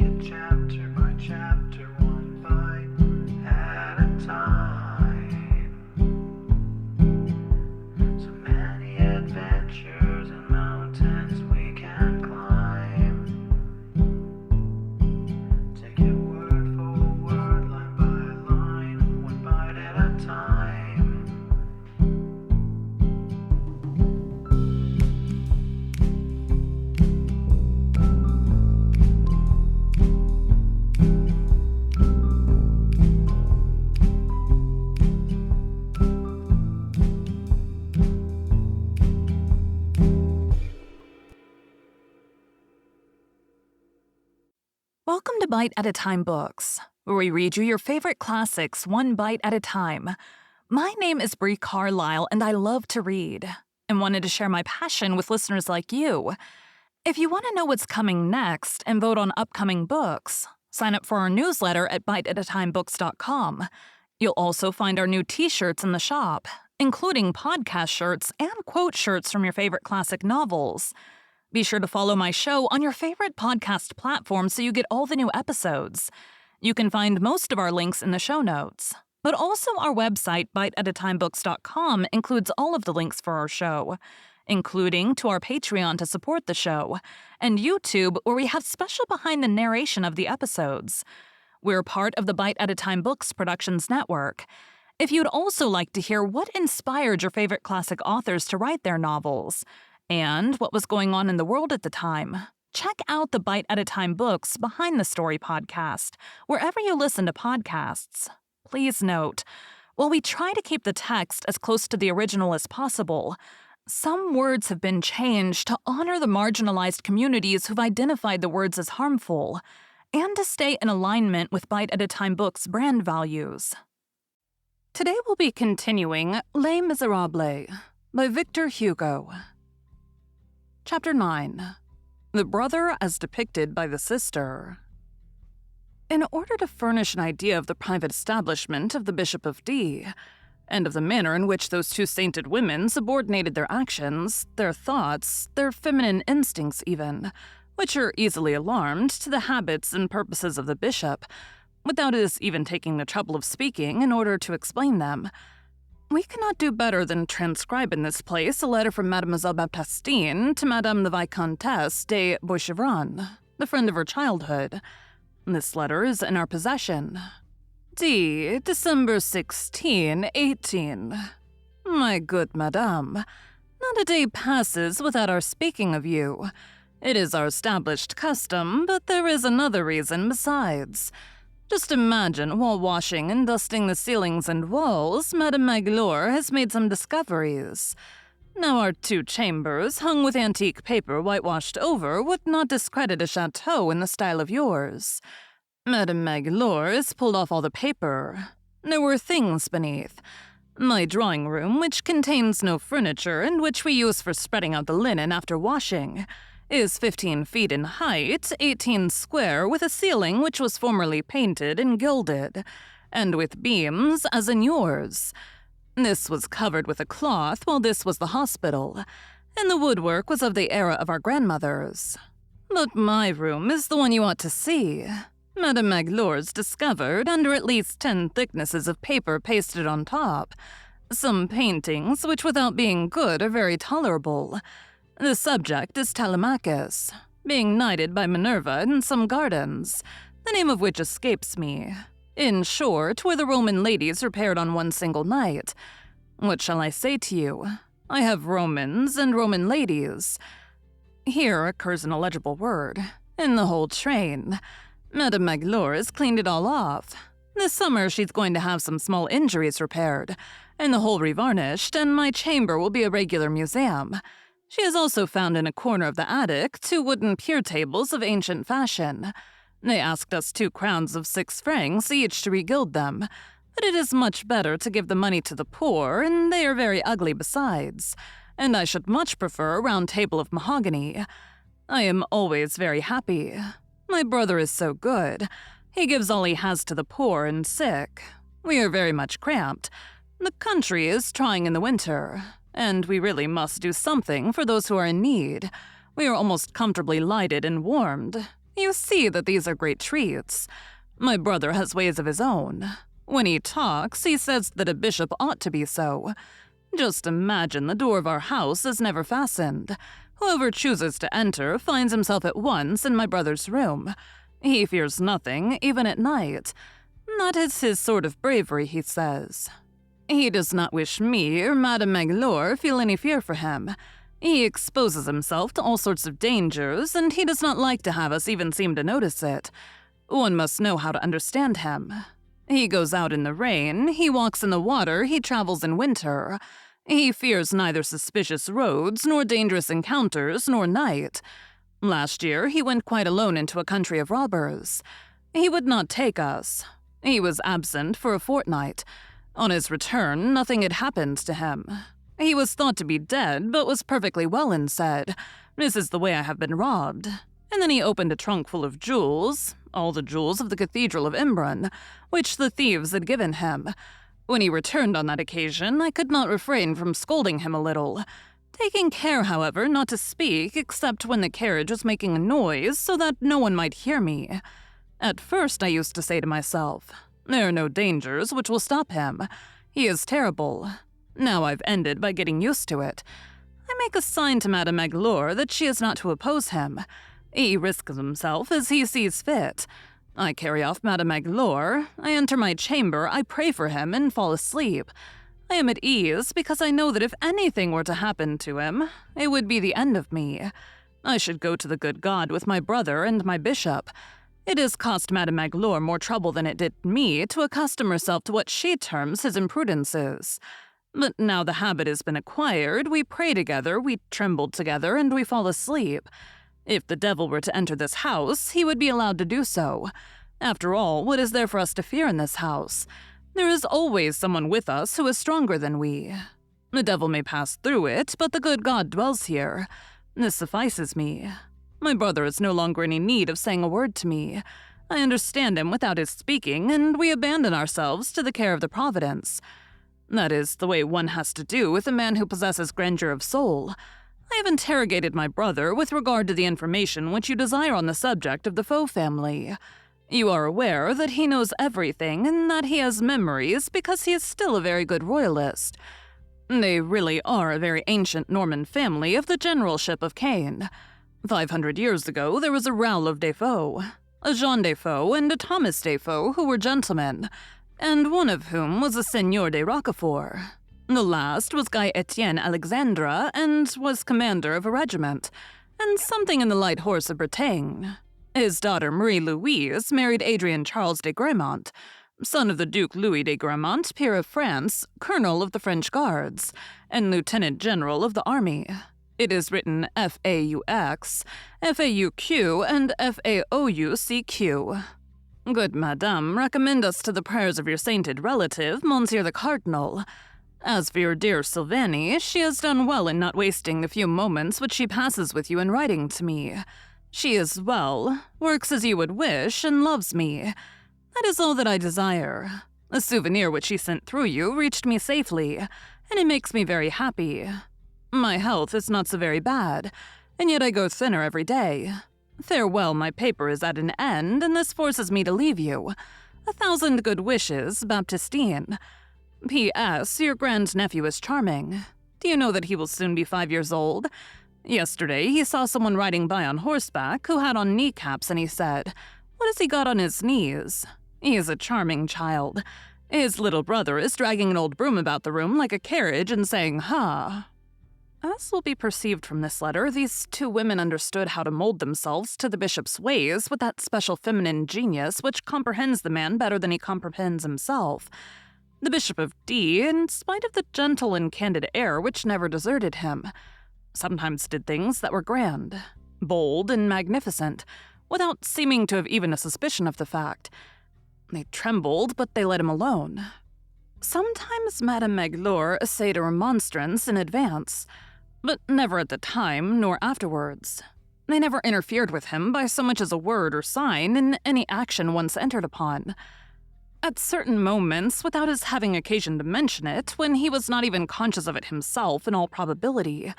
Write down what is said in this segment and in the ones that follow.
it chapter by chapter, one bite at a time. So many adventures and mountains we can climb. Take it word for word, line by line, one bite at a time. Welcome to Bite at a Time Books, where we read you your favorite classics one bite at a time. My name is Bree Carlile, and I love to read, and wanted to share my passion with listeners like you. If you want to know what's coming next and vote on upcoming books, sign up for our newsletter at biteatatimebooks.com. You'll also find our new t-shirts in the shop, including podcast shirts and quote shirts from your favorite classic novels. Be sure to follow my show on your favorite podcast platform so you get all the new episodes. You can find most of our links in the show notes. But also our website, biteatatimebooks.com, includes all of the links for our show, including to our Patreon to support the show, and YouTube, where we have special behind the narration of the episodes. We're part of the Bite at a Time Books Productions Network. If you'd also like to hear what inspired your favorite classic authors to write their novels, and what was going on in the world at the time, check out the Bite at a Time Books Behind the Story podcast, wherever you listen to podcasts. Please note, while we try to keep the text as close to the original as possible, some words have been changed to honor the marginalized communities who've identified the words as harmful, and to stay in alignment with Bite at a Time Books' brand values. Today we'll be continuing Les Miserables by Victor Hugo. Chapter 9. The Brother as Depicted by the Sister. In order to furnish an idea of the private establishment of the Bishop of D, and of the manner in which those two sainted women subordinated their actions, their thoughts, their feminine instincts even, which are easily alarmed, to the habits and purposes of the bishop, without his even taking the trouble of speaking in order to explain them, we cannot do better than transcribe in this place a letter from Mademoiselle Baptistine to Madame the Vicomtesse de Boischevron, the friend of her childhood. This letter is in our possession. D. December 16, 18. My good madame, not a day passes without our speaking of you. It is our established custom, but there is another reason besides. Just imagine, while washing and dusting the ceilings and walls, Madame Magloire has made some discoveries. Now our two chambers, hung with antique paper whitewashed over, would not discredit a chateau in the style of yours. Madame Magloire has pulled off all the paper. There were things beneath. My drawing room, which contains no furniture and which we use for spreading out the linen after washing, is 15 feet in height, 18 square, with a ceiling which was formerly painted and gilded, and with beams as in yours. This was covered with a cloth, while this was the hospital, and the woodwork was of the era of our grandmothers. But my room is the one you ought to see. Madame Magliore's discovered, under at least 10 thicknesses of paper pasted on top, some paintings which, without being good, are very tolerable. The subject is Telemachus, being knighted by Minerva in some gardens, the name of which escapes me. In short, where the Roman ladies repaired on one single night. What shall I say to you? I have Romans and Roman ladies. Here occurs an illegible word. In the whole train. Madame Magloire has cleaned it all off. This summer she's going to have some small injuries repaired, and the whole revarnished, and my chamber will be a regular museum. She has also found in a corner of the attic 2 wooden pier tables of ancient fashion. They asked us 2 crowns of 6 francs each to regild them, but it is much better to give the money to the poor, and they are very ugly besides, and I should much prefer a round table of mahogany. I am always very happy. My brother is so good. He gives all he has to the poor and sick. We are very much cramped. The country is trying in the winter, and we really must do something for those who are in need. We are almost comfortably lighted and warmed. You see that these are great treats. My brother has ways of his own. When he talks, he says that a bishop ought to be so. Just imagine the door of our house is never fastened. Whoever chooses to enter finds himself at once in my brother's room. He fears nothing, even at night. That is his sort of bravery, he says. He does not wish me or Madame Magloire feel any fear for him. He exposes himself to all sorts of dangers, and he does not like to have us even seem to notice it. One must know how to understand him. He goes out in the rain, he walks in the water, he travels in winter. He fears neither suspicious roads, nor dangerous encounters, nor night. Last year, he went quite alone into a country of robbers. He would not take us. He was absent for a fortnight. On his return, nothing had happened to him. He was thought to be dead, but was perfectly well and said, "This is the way I have been robbed." And then he opened a trunk full of jewels, all the jewels of the Cathedral of Imbron, which the thieves had given him. When he returned on that occasion, I could not refrain from scolding him a little, taking care, however, not to speak except when the carriage was making a noise so that no one might hear me. At first I used to say to myself, "There are no dangers which will stop him. He is terrible." Now I've ended by getting used to it. I make a sign to Madame Magloire that she is not to oppose him. He risks himself as he sees fit. I carry off Madame Magloire, I enter my chamber, I pray for him, and fall asleep. I am at ease because I know that if anything were to happen to him, it would be the end of me. I should go to the good God with my brother and my bishop. It has cost Madame Magloire more trouble than it did me to accustom herself to what she terms his imprudences. But now the habit has been acquired, we pray together, we tremble together, and we fall asleep. If the devil were to enter this house, he would be allowed to do so. After all, what is there for us to fear in this house? There is always someone with us who is stronger than we. The devil may pass through it, but the good God dwells here. This suffices me. My brother is no longer in any need of saying a word to me. I understand him without his speaking, and we abandon ourselves to the care of the Providence. That is the way one has to do with a man who possesses grandeur of soul. I have interrogated my brother with regard to the information which you desire on the subject of the Faux family. You are aware that he knows everything and that he has memories because he is still a very good royalist. They really are a very ancient Norman family of the generalship of Caen. 500 years ago there was a Raoul of Defoe, a Jean Defoe, and a Thomas Defoe who were gentlemen, and one of whom was a Seigneur de Roquefort. The last was Guy Etienne Alexandre and was commander of a regiment, and something in the light horse of Bretagne. His daughter Marie-Louise married Adrian Charles de Gramont, son of the Duke Louis de Gramont, peer of France, colonel of the French Guards, and lieutenant general of the army. It is written F-A-U-X, F-A-U-Q, and F-A-O-U-C-Q. Good madame, recommend us to the prayers of your sainted relative, Monsieur the Cardinal. As for your dear Sylvanie, she has done well in not wasting the few moments which she passes with you in writing to me. She is well, works as you would wish, and loves me. That is all that I desire. A souvenir which she sent through you reached me safely, and it makes me very happy. My health is not so very bad, and yet I go thinner every day. Farewell, my paper is at an end, and this forces me to leave you. 1,000 good wishes, Baptistine. P.S. Your grandnephew is charming. Do you know that he will soon be 5 years old? Yesterday he saw someone riding by on horseback who had on kneecaps, and he said, "What has he got on his knees?" He is a charming child. His little brother is dragging an old broom about the room like a carriage and saying, "Ha." As will be perceived from this letter, these two women understood how to mold themselves to the bishop's ways with that special feminine genius which comprehends the man better than he comprehends himself. The Bishop of D, in spite of the gentle and candid air which never deserted him, sometimes did things that were grand, bold, and magnificent, without seeming to have even a suspicion of the fact. They trembled, but they let him alone. Sometimes Madame Magloire essayed a remonstrance in advance, but never at the time nor afterwards. They never interfered with him by so much as a word or sign in any action once entered upon. At certain moments, without his having occasion to mention it, when he was not even conscious of it himself in all probability,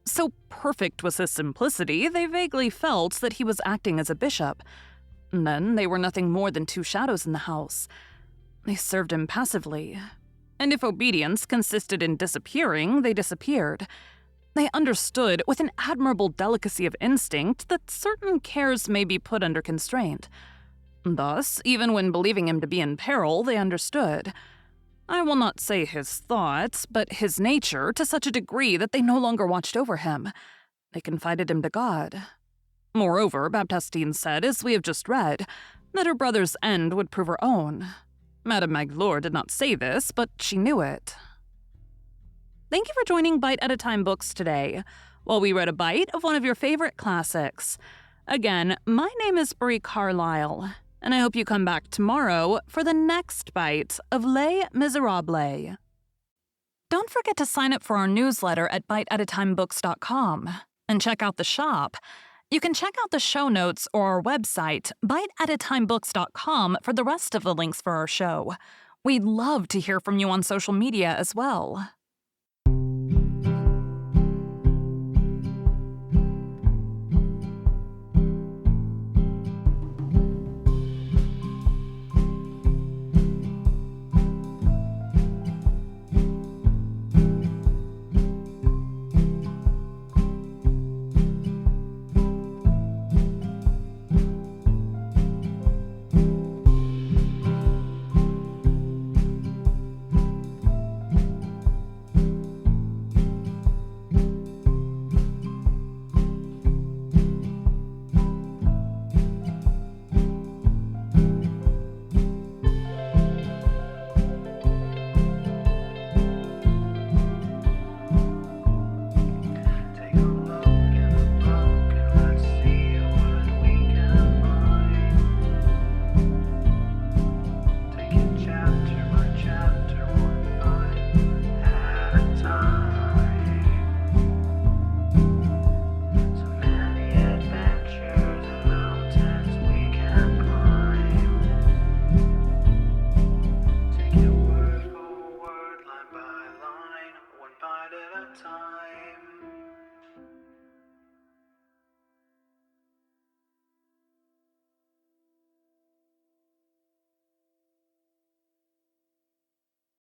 So perfect was his simplicity, they vaguely felt that he was acting as a bishop. And then they were nothing more than two shadows in the house. They served him passively. And if obedience consisted in disappearing, they disappeared. They understood, with an admirable delicacy of instinct, that certain cares may be put under constraint. Thus, even when believing him to be in peril, they understood. I will not say his thoughts, but his nature, to such a degree that they no longer watched over him. They confided him to God. Moreover, Baptistine said, as we have just read, that her brother's end would prove her own. Madame Magloire did not say this, but she knew it. Thank you for joining Bite at a Time Books today, while we read a bite of one of your favorite classics. Again, my name is Bree Carlile, and I hope you come back tomorrow for the next bite of Les Miserables. Don't forget to sign up for our newsletter at biteatatimebooks.com and check out the shop. You can check out the show notes or our website, biteatatimebooks.com, for the rest of the links for our show. We'd love to hear from you on social media as well.